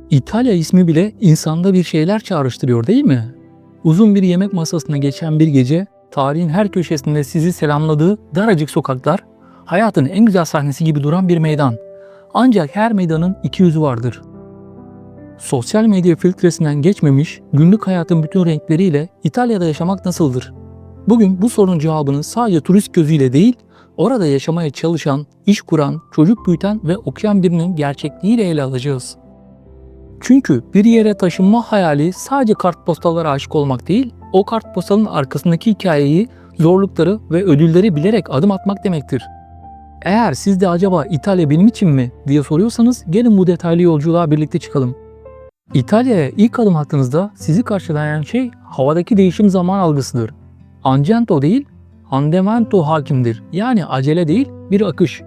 İtalya ismi bile insanda bir şeyler çağrıştırıyor değil mi? Uzun bir yemek masasına geçen bir gece, tarihin her köşesinde sizi selamladığı daracık sokaklar, hayatın en güzel sahnesi gibi duran bir meydan. Ancak her meydanın iki yüzü vardır. Sosyal medya filtresinden geçmemiş, günlük hayatın bütün renkleriyle İtalya'da yaşamak nasıldır? Bugün bu sorunun cevabını sadece turist gözüyle değil, orada yaşamaya çalışan, iş kuran, çocuk büyüten ve okuyan birinin gerçekliğiyle ele alacağız. Çünkü bir yere taşınma hayali sadece kartpostallara aşık olmak değil, o kartpostalın arkasındaki hikayeyi, zorlukları ve ödülleri bilerek adım atmak demektir. Eğer siz de acaba İtalya benim için mi diye soruyorsanız gelin bu detaylı yolculuğa birlikte çıkalım. İtalya'ya ilk adım attığınızda sizi karşılayan şey havadaki değişim zaman algısıdır. Angento değil, andamento hakimdir. Yani acele değil, bir akış.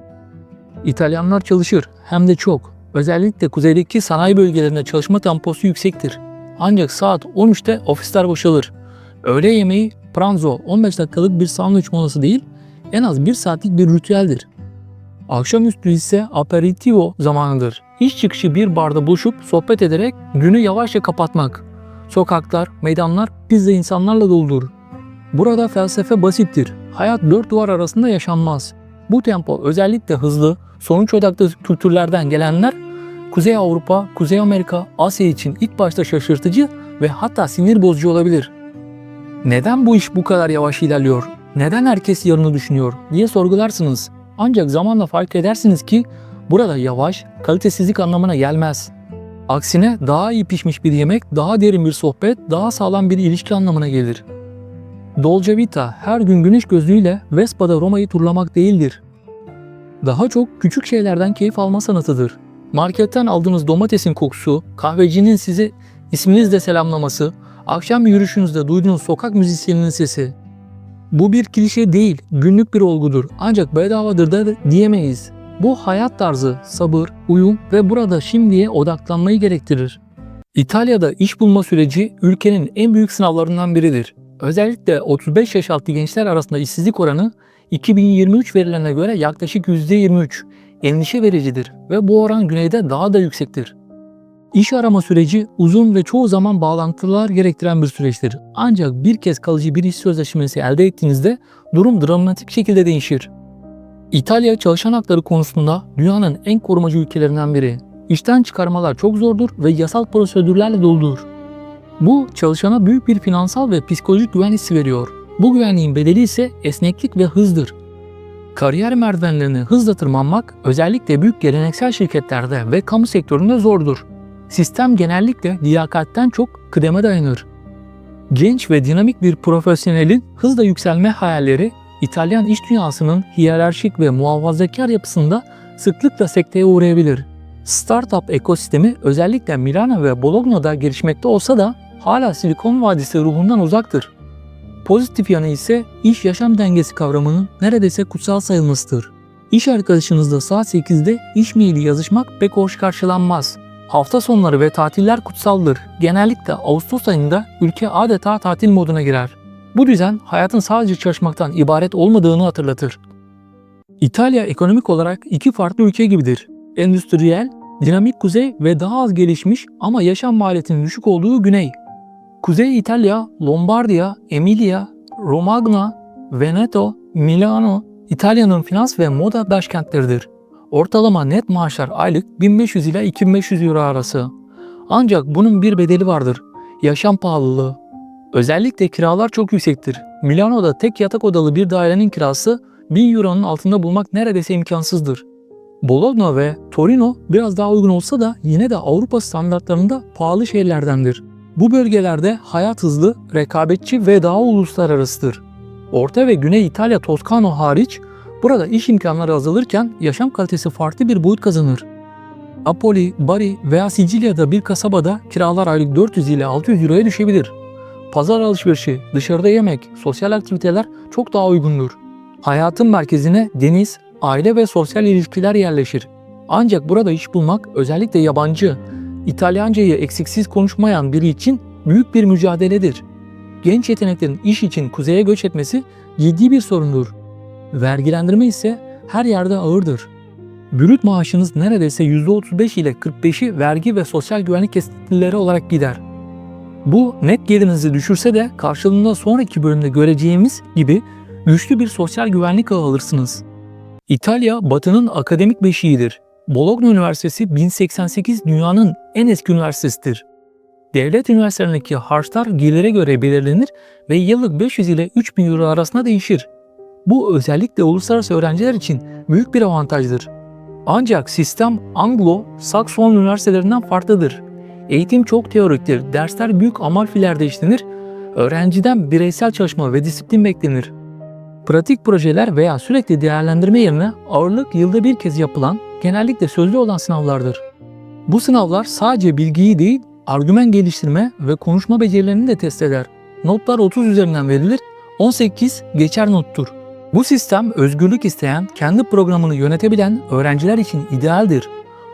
İtalyanlar çalışır, hem de çok. Özellikle kuzeydeki sanayi bölgelerinde çalışma temposu yüksektir. Ancak saat 13'te ofisler boşalır. Öğle yemeği pranzo 15 dakikalık bir sandviç molası değil, en az 1 saatlik bir ritüeldir. Akşamüstü ise aperitivo zamanıdır. İş çıkışı bir barda buluşup sohbet ederek günü yavaşça kapatmak. Sokaklar, meydanlar pizza insanlarla doludur. Burada felsefe basittir. Hayat dört duvar arasında yaşanmaz. Bu tempo özellikle hızlı, sonuç odaklı kültürlerden gelenler Kuzey Avrupa, Kuzey Amerika, Asya için ilk başta şaşırtıcı ve hatta sinir bozucu olabilir. Neden bu iş bu kadar yavaş ilerliyor? Neden herkes yarını düşünüyor diye sorgularsınız. Ancak zamanla fark edersiniz ki burada yavaş, kalitesizlik anlamına gelmez. Aksine daha iyi pişmiş bir yemek, daha derin bir sohbet, daha sağlam bir ilişki anlamına gelir. Dolce Vita her gün güneş gözlüğüyle Vespa'da Roma'yı turlamak değildir. Daha çok küçük şeylerden keyif alma sanatıdır. Marketten aldığınız domatesin kokusu, kahvecinin sizi isminizle selamlaması, akşam yürüyüşünüzde duyduğunuz sokak müzisyeninin sesi. Bu bir klişe değil, günlük bir olgudur. Ancak bedavadır da diyemeyiz. Bu hayat tarzı, sabır, uyum ve burada şimdiye odaklanmayı gerektirir. İtalya'da iş bulma süreci ülkenin en büyük sınavlarından biridir. Özellikle 35 yaş altı gençler arasında işsizlik oranı 2023 verilerine göre yaklaşık %23. Endişe vericidir ve bu oran güneyde daha da yüksektir. İş arama süreci uzun ve çoğu zaman bağlantılar gerektiren bir süreçtir. Ancak bir kez kalıcı bir iş sözleşmesi elde ettiğinizde durum dramatik şekilde değişir. İtalya çalışan hakları konusunda dünyanın en korumacı ülkelerinden biri. İşten çıkarmalar çok zordur ve yasal prosedürlerle doludur. Bu çalışana büyük bir finansal ve psikolojik güven hissi veriyor. Bu güvenliğin bedeli ise esneklik ve hızdır. Kariyer merdivenlerini hızla tırmanmak özellikle büyük geleneksel şirketlerde ve kamu sektöründe zordur. Sistem genellikle liyakatten çok kıdeme dayanır. Genç ve dinamik bir profesyonelin hızla yükselme hayalleri İtalyan iş dünyasının hiyerarşik ve muhafazakar yapısında sıklıkla sekteye uğrayabilir. Startup ekosistemi özellikle Milano ve Bologna'da gelişmekte olsa da hala Silikon Vadisi ruhundan uzaktır. Pozitif yanı ise iş-yaşam dengesi kavramının neredeyse kutsal sayılmasıdır. İş arkadaşınızla saat 8'de iş maili yazışmak pek hoş karşılanmaz. Hafta sonları ve tatiller kutsaldır. Genellikle Ağustos ayında ülke adeta tatil moduna girer. Bu düzen hayatın sadece çalışmaktan ibaret olmadığını hatırlatır. İtalya ekonomik olarak iki farklı ülke gibidir. Endüstriyel, dinamik kuzey ve daha az gelişmiş ama yaşam maliyetinin düşük olduğu güney. Kuzey İtalya, Lombardiya, Emilia, Romagna, Veneto, Milano, İtalya'nın finans ve moda başkentleridir. Ortalama net maaşlar aylık 1500 ila 2500 euro arası. Ancak bunun bir bedeli vardır. Yaşam pahalılığı. Özellikle kiralar çok yüksektir. Milano'da tek yatak odalı bir dairenin kirası 1000 euronun altında bulmak neredeyse imkansızdır. Bologna ve Torino biraz daha uygun olsa da yine de Avrupa standartlarında pahalı şehirlerdendir. Bu bölgelerde hayat hızlı, rekabetçi ve daha uluslararasıdır. Orta ve Güney İtalya Toskano hariç burada iş imkanları azalırken yaşam kalitesi farklı bir boyut kazanır. Napoli, Bari veya Sicilya'da bir kasabada kiralar aylık 400 ile 600 euroya düşebilir. Pazar alışverişi, dışarıda yemek, sosyal aktiviteler çok daha uygundur. Hayatın merkezine deniz, aile ve sosyal ilişkiler yerleşir. Ancak burada iş bulmak özellikle yabancı, İtalyancayı eksiksiz konuşmayan biri için büyük bir mücadeledir. Genç yeteneklerin iş için kuzeye göç etmesi ciddi bir sorundur. Vergilendirme ise her yerde ağırdır. Brüt maaşınız neredeyse %35 ile 45'i vergi ve sosyal güvenlik kesintileri olarak gider. Bu net gelirinizi düşürse de karşılığında sonraki bölümde göreceğimiz gibi güçlü bir sosyal güvenlik ağı alırsınız. İtalya, Batı'nın akademik beşiğidir. Bologna Üniversitesi 1088 dünyanın en eski üniversitesidir. Devlet üniversitelerindeki harçlar gelire göre belirlenir ve yıllık 500 ile 3000 euro arasında değişir. Bu özellikle uluslararası öğrenciler için büyük bir avantajdır. Ancak sistem Anglo-Sakson üniversitelerinden farklıdır. Eğitim çok teoriktir, dersler büyük amal fiillerde işlenir, öğrenciden bireysel çalışma ve disiplin beklenir. Pratik projeler veya sürekli değerlendirme yerine ağırlık yılda bir kez yapılan, genellikle sözlü olan sınavlardır. Bu sınavlar sadece bilgiyi değil, argüman geliştirme ve konuşma becerilerini de test eder. Notlar 30 üzerinden verilir, 18 geçer nottur. Bu sistem özgürlük isteyen, kendi programını yönetebilen öğrenciler için idealdir.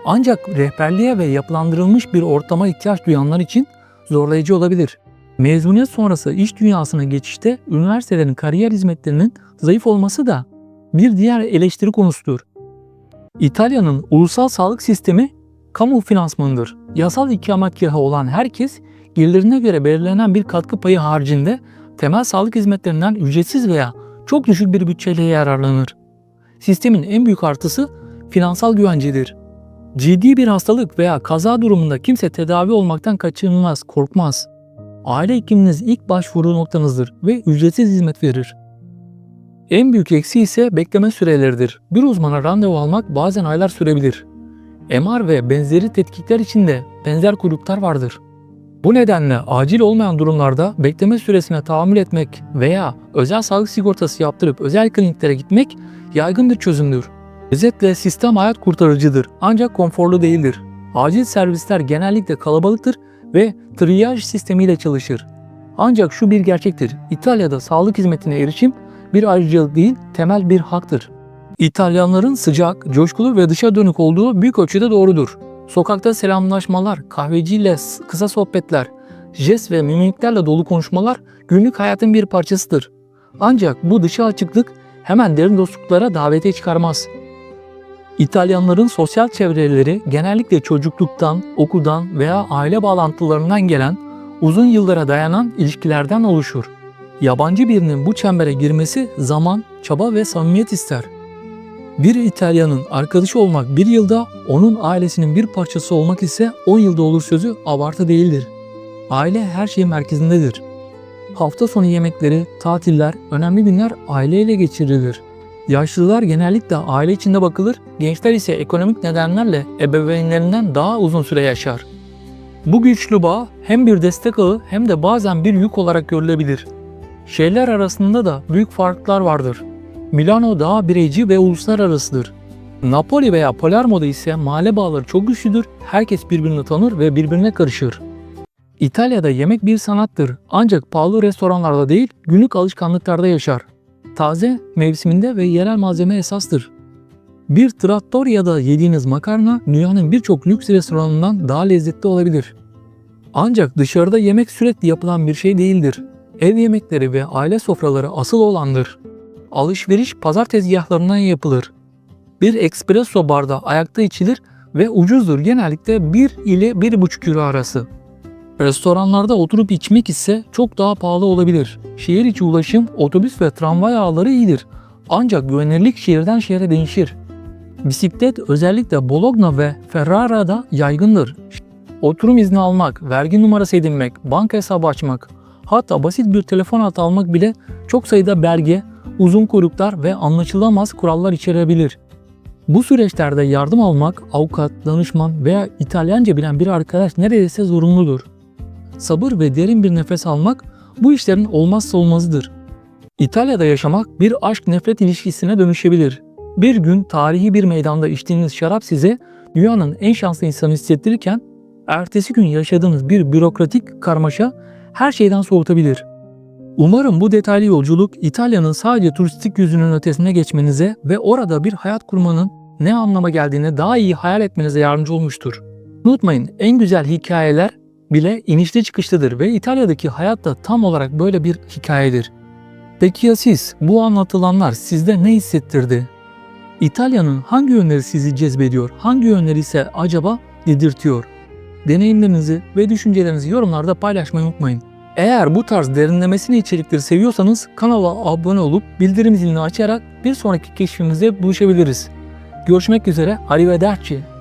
Ancak rehberliğe ve yapılandırılmış bir ortama ihtiyaç duyanlar için zorlayıcı olabilir. Mezuniyet sonrası iş dünyasına geçişte üniversitelerin kariyer hizmetlerinin zayıf olması da bir diğer eleştiri konusudur. İtalya'nın ulusal sağlık sistemi kamu finansmanıdır. Yasal ikametgahı olan herkes gelirine göre belirlenen bir katkı payı haricinde temel sağlık hizmetlerinden ücretsiz veya çok düşük bir bütçeyle yararlanır. Sistemin en büyük artısı finansal güvencedir. Ciddi bir hastalık veya kaza durumunda kimse tedavi olmaktan kaçınılmaz, korkmaz. Aile hekiminiz ilk başvuru noktanızdır ve ücretsiz hizmet verir. En büyük eksiği ise bekleme süreleridir. Bir uzmana randevu almak bazen aylar sürebilir. MR ve benzeri tetkikler için de benzer kuyruklar vardır. Bu nedenle acil olmayan durumlarda bekleme süresine tahammül etmek veya özel sağlık sigortası yaptırıp özel kliniklere gitmek yaygın bir çözümdür. Özetle sistem hayat kurtarıcıdır ancak konforlu değildir. Acil servisler genellikle kalabalıktır ve triyaj sistemiyle çalışır. Ancak şu bir gerçektir, İtalya'da sağlık hizmetine erişim bir ayrıcalık değil, temel bir haktır. İtalyanların sıcak, coşkulu ve dışa dönük olduğu büyük ölçüde doğrudur. Sokakta selamlaşmalar, kahveciyle kısa sohbetler, jest ve mimiklerle dolu konuşmalar günlük hayatın bir parçasıdır. Ancak bu dışa açıklık hemen derin dostluklara davete çıkarmaz. İtalyanların sosyal çevreleri genellikle çocukluktan, okuldan veya aile bağlantılarından gelen, uzun yıllara dayanan ilişkilerden oluşur. Yabancı birinin bu çembere girmesi zaman, çaba ve samimiyet ister. Bir İtalyanın arkadaşı olmak bir yılda, onun ailesinin bir parçası olmak ise 10 yılda olur sözü abartı değildir. Aile her şeyin merkezindedir. Hafta sonu yemekleri, tatiller, önemli günler aileyle geçirilir. Yaşlılar genellikle aile içinde bakılır, gençler ise ekonomik nedenlerle ebeveynlerinden daha uzun süre yaşar. Bu güçlü bağ hem bir destek ağı hem de bazen bir yük olarak görülebilir. Şehirler arasında da büyük farklar vardır. Milano daha bireyci ve uluslararasıdır. Napoli veya Palermo'da ise mahalle bağları çok güçlüdür, herkes birbirini tanır ve birbirine karışır. İtalya'da yemek bir sanattır ancak pahalı restoranlarda değil, günlük alışkanlıklarda yaşar. Taze, mevsiminde ve yerel malzeme esastır. Bir trattoria'da yediğiniz makarna dünyanın birçok lüks restoranından daha lezzetli olabilir. Ancak dışarıda yemek sürekli yapılan bir şey değildir. Ev yemekleri ve aile sofraları asıl olandır. Alışveriş pazar tezgahlarından yapılır. Bir espresso barda ayakta içilir ve ucuzdur, genellikle 1 ile 1,5 euro arası. Restoranlarda oturup içmek ise çok daha pahalı olabilir. Şehir içi ulaşım, otobüs ve tramvay ağları iyidir. Ancak güvenirlik şehirden şehre değişir. Bisiklet özellikle Bologna ve Ferrara'da yaygındır. Oturum izni almak, vergi numarası edinmek, banka hesabı açmak, hatta basit bir telefon altı almak bile çok sayıda belge, uzun kuyruklar ve anlaşılamaz kurallar içerebilir. Bu süreçlerde yardım almak, avukat, danışman veya İtalyanca bilen bir arkadaş neredeyse zorunludur. Sabır ve derin bir nefes almak bu işlerin olmazsa olmazıdır. İtalya'da yaşamak bir aşk-nefret ilişkisine dönüşebilir. Bir gün tarihi bir meydanda içtiğiniz şarap size dünyanın en şanslı insanı hissettirirken, ertesi gün yaşadığınız bir bürokratik karmaşa her şeyden soğutabilir. Umarım bu detaylı yolculuk İtalya'nın sadece turistik yüzünün ötesine geçmenize ve orada bir hayat kurmanın ne anlama geldiğini daha iyi hayal etmenize yardımcı olmuştur. Unutmayın, en güzel hikayeler bile inişli çıkışlıdır ve İtalya'daki hayat da tam olarak böyle bir hikayedir. Peki ya siz? Bu anlatılanlar sizde ne hissettirdi? İtalya'nın hangi yönleri sizi cezbediyor, hangi yönleri ise acaba dedirtiyor? Deneyimlerinizi ve düşüncelerinizi yorumlarda paylaşmayı unutmayın. Eğer bu tarz derinlemesine içerikleri seviyorsanız kanala abone olup bildirim zilini açarak bir sonraki keşfimizde buluşabiliriz. Görüşmek üzere, arrivederci.